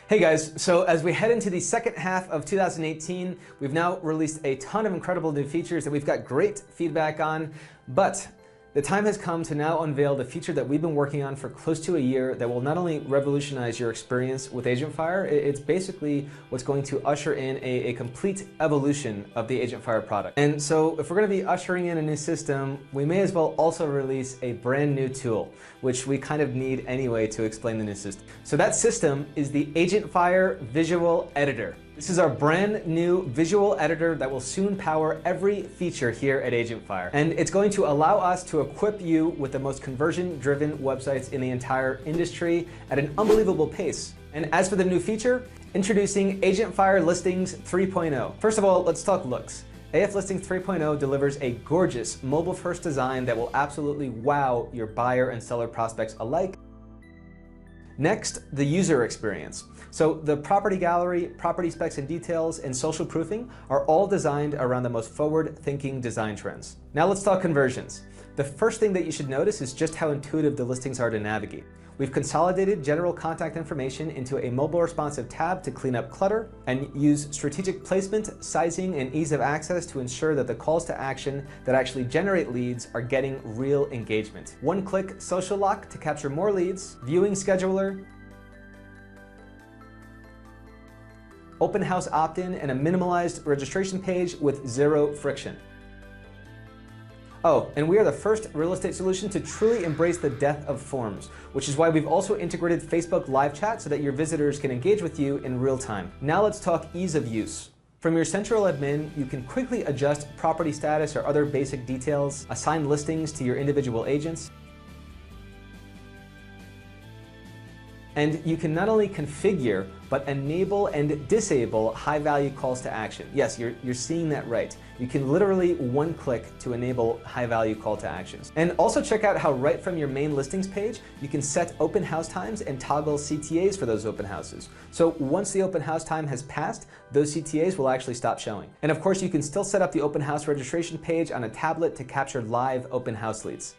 Hey guys, so as we head into the second half of 2018, we've now released a ton of incredible new features that we've got great feedback on, but the time has come to now unveil the feature that we've been working on for close to a year that will not only revolutionize your experience with AgentFire, it's basically what's going to usher in a complete evolution of the AgentFire product. And so if we're going to be ushering in a new system, we may as well also release a brand new tool, which we kind of need anyway to explain the new system. So that system is the AgentFire Visual Editor. This is our brand new visual editor that will soon power every feature here at AgentFire. And it's going to allow us to equip you with the most conversion-driven websites in the entire industry at an unbelievable pace. And as for the new feature, introducing AgentFire Listings 3.0. First of all, let's talk looks. AF Listings 3.0 delivers a gorgeous mobile-first design that will absolutely wow your buyer and seller prospects alike. Next, the user experience. So the property gallery, property specs and details, and social proofing are all designed around the most forward-thinking design trends. Now let's talk conversions. The first thing that you should notice is just how intuitive the listings are to navigate. We've consolidated general contact information into a mobile responsive tab to clean up clutter and use strategic placement, sizing, and ease of access to ensure that the calls to action that actually generate leads are getting real engagement. One-click social lock to capture more leads, viewing scheduler, open house opt-in, and a minimalized registration page with zero friction. Oh, and we are the first real estate solution to truly embrace the death of forms, which is why we've also integrated Facebook live chat so that your visitors can engage with you in real time. Now let's talk ease of use. From your central admin, you can quickly adjust property status or other basic details, assign listings to your individual agents, and you can not only configure, but enable and disable high-value calls to action. Yes, you're seeing that right. You can literally one-click to enable high-value call to actions. And also check out how right from your main listings page, you can set open house times and toggle CTAs for those open houses. So once the open house time has passed, those CTAs will actually stop showing. And of course, you can still set up the open house registration page on a tablet to capture live open house leads.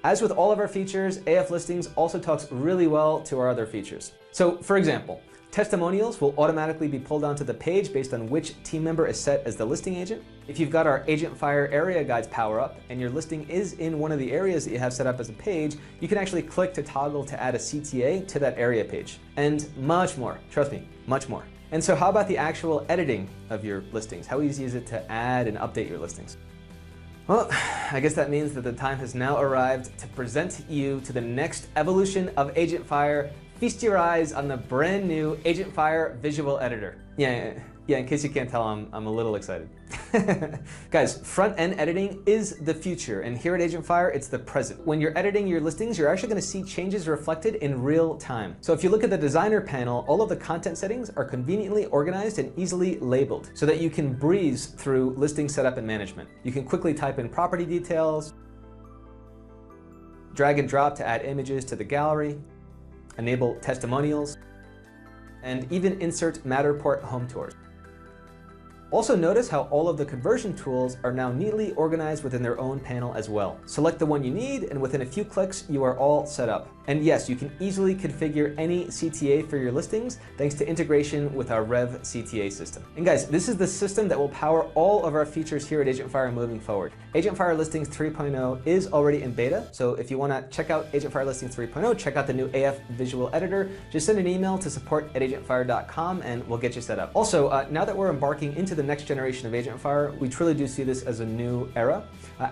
As with all of our features, AF Listings also talks really well to our other features. So for example, testimonials will automatically be pulled onto the page based on which team member is set as the listing agent. If you've got our AgentFire Area Guides power up and your listing is in one of the areas that you have set up as a page, you can actually click to toggle to add a CTA to that area page. And much more, trust me, much more. And so how about the actual editing of your listings? How easy is it to add and update your listings? Well, I guess that means that the time has now arrived to present you to the next evolution of AgentFire. Feast your eyes on the brand new AgentFire Visual Editor. Yeah, in case you can't tell, I'm a little excited. Guys, front-end editing is the future, and here at AgentFire, it's the present. When you're editing your listings, you're actually going to see changes reflected in real time. So if you look at the designer panel, all of the content settings are conveniently organized and easily labeled so that you can breeze through listing setup and management. You can quickly type in property details, drag and drop to add images to the gallery, enable testimonials, and even insert Matterport home tours. Also notice how all of the conversion tools are now neatly organized within their own panel as well. Select the one you need, and within a few clicks, you are all set up. And yes, you can easily configure any CTA for your listings thanks to integration with our Rev CTA system. And guys, this is the system that will power all of our features here at AgentFire moving forward. AgentFire Listings 3.0 is already in beta, so if you want to check out AgentFire Listings 3.0, check out the new AF Visual Editor, just send an email to support@agentfire.com and we'll get you set up. Also, now that we're embarking into the next generation of AgentFire, we truly do see this as a new era.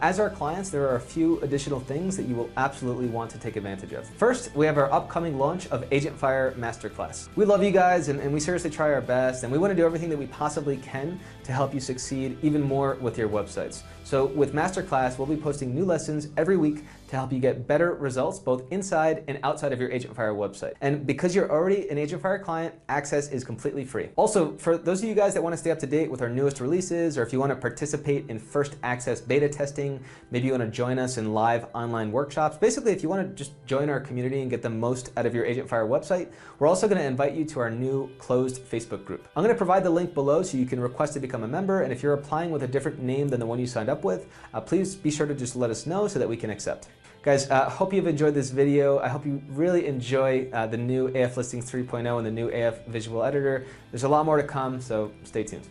As our clients, there are a few additional things that you will absolutely want to take advantage of. First, we have our upcoming launch of AgentFire Masterclass. We love you guys and we seriously try our best, and we want to do everything that we possibly can to help you succeed even more with your websites. So with Masterclass, we'll be posting new lessons every week to help you get better results both inside and outside of your AgentFire website. And because you're already an AgentFire client, access is completely free. Also, for those of you guys that want to stay up to date with with our newest releases, or if you want to participate in first access beta testing, maybe you want to join us in live online workshops. Basically, if you want to just join our community and get the most out of your AgentFire website, we're also going to invite you to our new closed Facebook group. I'm going to provide the link below so you can request to become a member, and if you're applying with a different name than the one you signed up with, please be sure to just let us know so that we can accept. Guys, hope you've enjoyed this video. I hope you really enjoy the new AF Listings 3.0 and the new AF Visual Editor. There's a lot more to come, so stay tuned.